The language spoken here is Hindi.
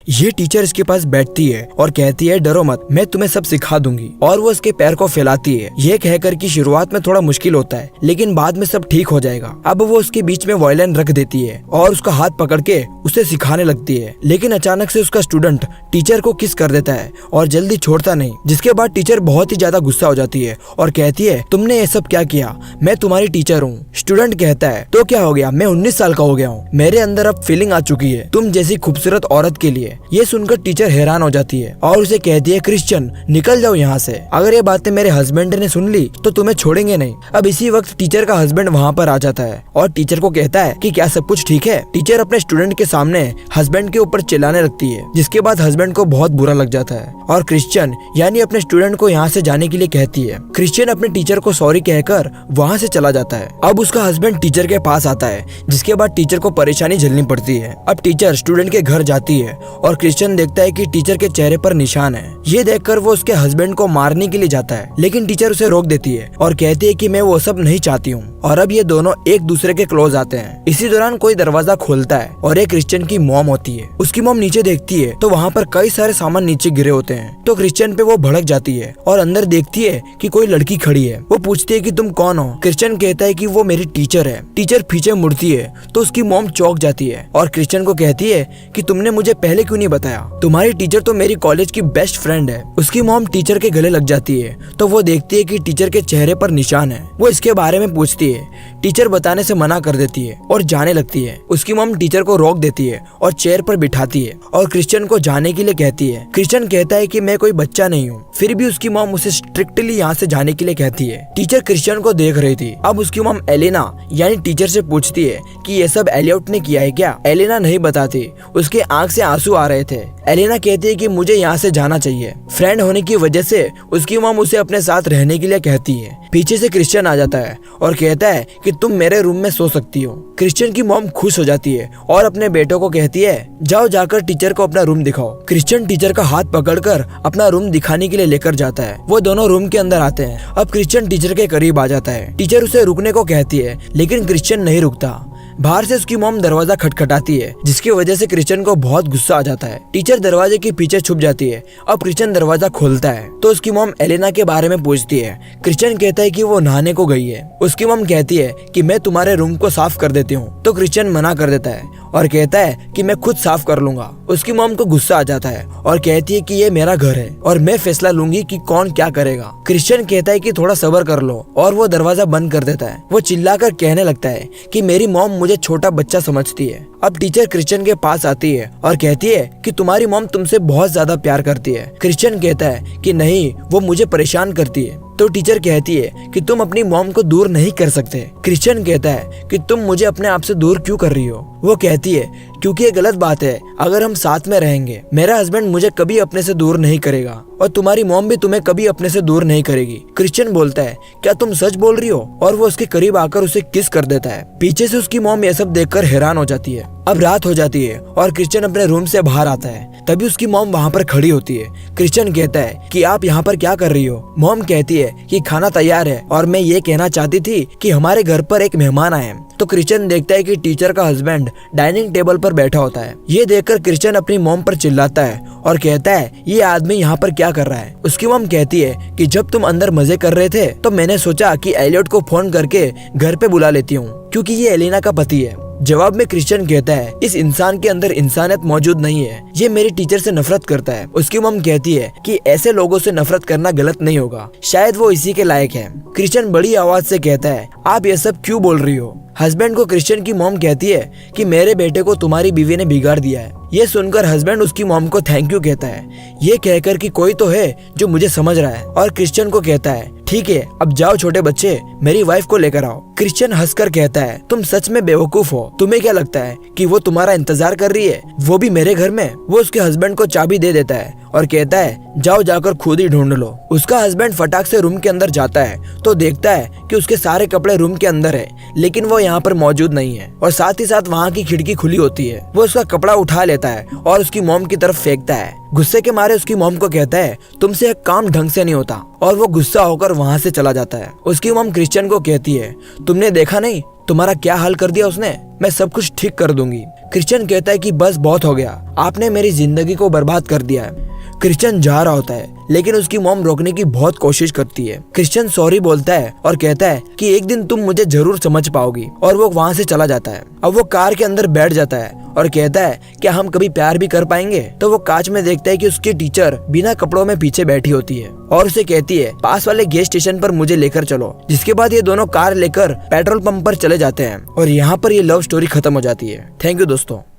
ये टीचर इसके पास बैठती है और कहती है डरो मत, मैं तुम्हें सब सिखा दूंगी। और वो उसके पैर को फैलाती है। ये कहकर कि शुरुआत में थोड़ा मुश्किल होता है लेकिन बाद में सब ठीक हो जाएगा। अब वो उसके बीच में वायलिन रख देती है और उसका हाथ पकड़ के उसे सिखाने लगती है। लेकिन अचानक से उसका स्टूडेंट टीचर को किस कर देता है और जल्दी छोड़ता नहीं। जिसके बाद टीचर बहुत ही ज्यादा गुस्सा हो जाती है और कहती है तुमने ये सब क्या किया, मैं तुम्हारी टीचर हूँ। स्टूडेंट कहता है तो क्या हो गया, मैं 19 साल का हो गया हूँ, मेरे अंदर अब फीलिंग आ चुकी है तुम जैसी खूबसूरत औरत के लिए। ये सुनकर टीचर हैरान हो जाती है और उसे कहती है क्रिश्चियन निकल जाओ यहाँ से, अगर ये बातें मेरे हस्बैंड ने सुन ली तो तुम्हें छोड़ेंगे नहीं। अब इसी वक्त टीचर का हस्बैंड वहाँ पर आ जाता है और टीचर को कहता है कि क्या सब कुछ ठीक है। टीचर अपने स्टूडेंट के सामने हस्बैंड के ऊपर चिल्लाने लगती है जिसके बाद हस्बैंड को बहुत बुरा लग जाता है और क्रिश्चियन यानी अपने स्टूडेंट को यहाँ से जाने के लिए कहती है। क्रिश्चियन अपने टीचर को सॉरी कहकर वहाँ से चला जाता है। अब उसका हस्बैंड टीचर के पास आता है जिसके बाद टीचर को परेशानी झेलनी पड़ती है। अब टीचर स्टूडेंट के घर जाती है और क्रिश्चियन देखता है कि टीचर के चेहरे पर निशान है। ये देखकर वो उसके हस्बैंड को मारने के लिए जाता है लेकिन टीचर उसे रोक देती है और कहती है कि मैं वो सब नहीं चाहती हूँ। और अब ये दोनों एक दूसरे के क्लोज आते हैं। इसी दौरान कोई दरवाजा खोलता है और एक क्रिश्चियन की मॉम होती है। उसकी मॉम नीचे देखती है तो वहाँ पर कई सारे सामान नीचे गिरे होते हैं। तो क्रिश्चियन पे वो भड़क जाती है और अंदर देखती है कि कोई लड़की खड़ी है। वो पूछती है कि तुम कौन हो। क्रिश्चियन कहता है कि वो मेरी टीचर है। टीचर पीछे मुड़ती है तो उसकी मॉम चौंक जाती है और क्रिश्चियन को कहती है कि तुमने मुझे पहले क्यों नहीं बताया, तुम्हारी टीचर तो मेरी कॉलेज की बेस्ट फ्रेंड है। उसकी मॉम टीचर के गले लग जाती है तो वो देखती है कि टीचर के चेहरे पर निशान है। वो इसके बारे में पूछती है, टीचर बताने से मना कर देती है और जाने लगती है। उसकी मॉम टीचर को रोक देती है और चेयर पर बिठाती है और क्रिश्चियन को जाने के लिए कहती है। क्रिश्चियन कहता है कि मैं कोई बच्चा नहीं हूँ, फिर भी उसकी मॉम उसे स्ट्रिक्टली यहाँ से जाने के लिए कहती है। टीचर क्रिश्चियन को देख रही थी। अब उसकी मॉम एलेना यानी टीचर से पूछती है कि ये सब एलियट ने किया है क्या। एलेना नहीं बताती, उसके आंख से आंसू आ रहे थे। एलेना कहती है कि मुझे यहाँ से जाना चाहिए। फ्रेंड होने की वजह से उसकी मॉम उसे अपने साथ रहने के लिए कहती है। पीछे से क्रिश्चियन आ जाता है और कहता है कि तुम मेरे रूम में सो सकती हो। क्रिश्चियन की मॉम खुश हो जाती है और अपने बेटों को कहती है जाओ जाकर टीचर को अपना रूम दिखाओ। क्रिश्चियन टीचर का हाथ पकड़कर अपना रूम दिखाने के लिए लेकर जाता है। वो दोनों रूम के अंदर आते हैं। अब क्रिश्चियन टीचर के करीब आ जाता है। टीचर उसे रुकने को कहती है लेकिन क्रिश्चियन नहीं रुकता। बाहर से उसकी मॉम दरवाजा खटखटाती है जिसकी वजह से क्रिश्चियन को बहुत गुस्सा आ जाता है। टीचर दरवाजे के पीछे छुप जाती है। अब क्रिश्चियन दरवाजा खोलता है तो उसकी मॉम एलेना के बारे में पूछती है। क्रिश्चियन कहता है कि वो नहाने को गई है। उसकी मॉम कहती है कि मैं तुम्हारे रूम को साफ कर देती हूँ। तो क्रिश्चियन मना कर देता है और कहता है कि मैं खुद साफ कर लूंगा। उसकी मॉम को गुस्सा आ जाता है और कहती है कि ये मेरा घर है और मैं फैसला लूंगी कि कौन क्या करेगा। क्रिश्चियन कहता है कि थोड़ा सब्र कर लो और वो दरवाजा बंद कर देता है। वो चिल्लाकर कहने लगता है कि मेरी मॉम मुझे छोटा बच्चा समझती है। अब टीचर क्रिश्चियन के पास आती है और कहती है कि तुम्हारी मॉम तुमसे बहुत ज्यादा प्यार करती है। क्रिश्चियन कहता है कि नहीं, वो मुझे परेशान करती है। तो टीचर कहती है कि तुम अपनी मॉम को दूर नहीं कर सकते। क्रिश्चियन कहता है कि तुम मुझे अपने आप से दूर क्यों कर रही हो। वो कहती है क्योंकि ये गलत बात है, अगर हम साथ में रहेंगे मेरा हस्बैंड मुझे कभी अपने से दूर नहीं करेगा और तुम्हारी मॉम भी तुम्हें कभी अपने से दूर नहीं करेगी। क्रिश्चियन बोलता है क्या तुम सच बोल रही हो, और वो उसके करीब आकर उसे किस कर देता है। पीछे से उसकी मॉम ये सब देखकर हैरान हो जाती है। अब रात हो जाती है और क्रिश्चियन अपने रूम से बाहर आता है। तभी उसकी मॉम वहाँ पर खड़ी होती है। क्रिश्चियन कहता है कि आप यहाँ पर क्या कर रही हो। मॉम कहती है कि खाना तैयार है और मैं ये कहना चाहती थी कि हमारे घर पर एक मेहमान आए। तो क्रिश्चियन देखता है कि टीचर का हस्बैंड डाइनिंग टेबल पर बैठा होता है। ये देखकर क्रिश्चियन अपनी मॉम पर चिल्लाता है और कहता है ये आदमी यहाँ पर क्या कर रहा है। उसकी मॉम कहती है कि जब तुम अंदर मजे कर रहे थे तो मैंने सोचा कि एलियट को फोन करके घर पे बुला लेती हूँ क्योंकि ये एलेना का पति है। जवाब में क्रिश्चियन कहता है इस इंसान के अंदर इंसानियत मौजूद नहीं है, ये मेरी टीचर से नफरत करता है। उसकी मॉम कहती है कि ऐसे लोगों से नफरत करना गलत नहीं होगा, शायद वो इसी के लायक है। क्रिश्चियन बड़ी आवाज से कहता है आप ये सब क्यों बोल रही हो। हस्बैंड को क्रिश्चियन की मॉम कहती है कि मेरे बेटे को तुम्हारी बीवी ने बिगाड़ दिया है। ये सुनकर हस्बैंड उसकी मॉम को थैंक यू कहता है, ये कहकर कि कोई तो है जो मुझे समझ रहा है। और क्रिश्चियन को कहता है ठीक है अब जाओ छोटे बच्चे, मेरी वाइफ को लेकर आओ। क्रिश्चियन हंसकर कहता है तुम सच में बेवकूफ हो, तुम्हें क्या लगता है कि वो तुम्हारा इंतजार कर रही है, वो भी मेरे घर में। वो उसके हस्बैंड को चाबी दे देता है और कहता है जाओ जाकर खुद ही ढूंढ लो। उसका हस्बैंड फटाक से रूम के अंदर जाता है तो देखता है कि उसके सारे कपड़े रूम के अंदर है लेकिन वो यहाँ पर मौजूद नहीं है और साथ ही साथ वहाँ की खिड़की खुली होती है। वो उसका कपड़ा उठा लेता है और उसकी मॉम की तरफ फेंकता है। गुस्से के मारे उसकी मॉम को कहता है तुमसे एक काम ढंग से नहीं होता और वो गुस्सा होकर वहाँ से चला जाता है। उसकी मॉम क्रिश्चियन को कहती है तुमने देखा नहीं तुम्हारा क्या हाल कर दिया उसने, मैं सब कुछ ठीक कर दूंगी। क्रिश्चियन कहता है कि बस बहुत हो गया, आपने मेरी जिंदगी को बर्बाद कर दिया है। क्रिश्चियन जा रहा होता है लेकिन उसकी मॉम रोकने की बहुत कोशिश करती है। क्रिश्चियन सॉरी बोलता है और कहता है कि एक दिन तुम मुझे जरूर समझ पाओगी, और वो वहाँ से चला जाता है। अब वो कार के अंदर बैठ जाता है और कहता है क्या हम कभी प्यार भी कर पाएंगे। तो वो कांच में देखता है कि उसकी टीचर बिना कपड़ों में पीछे बैठी होती है और उसे कहती है पास वाले गैस स्टेशन पर मुझे लेकर चलो। जिसके बाद ये दोनों कार लेकर पेट्रोल पंप पर चले जाते हैं और यहाँ पर ये लव स्टोरी खत्म हो जाती है। थैंक यू दोस्तों।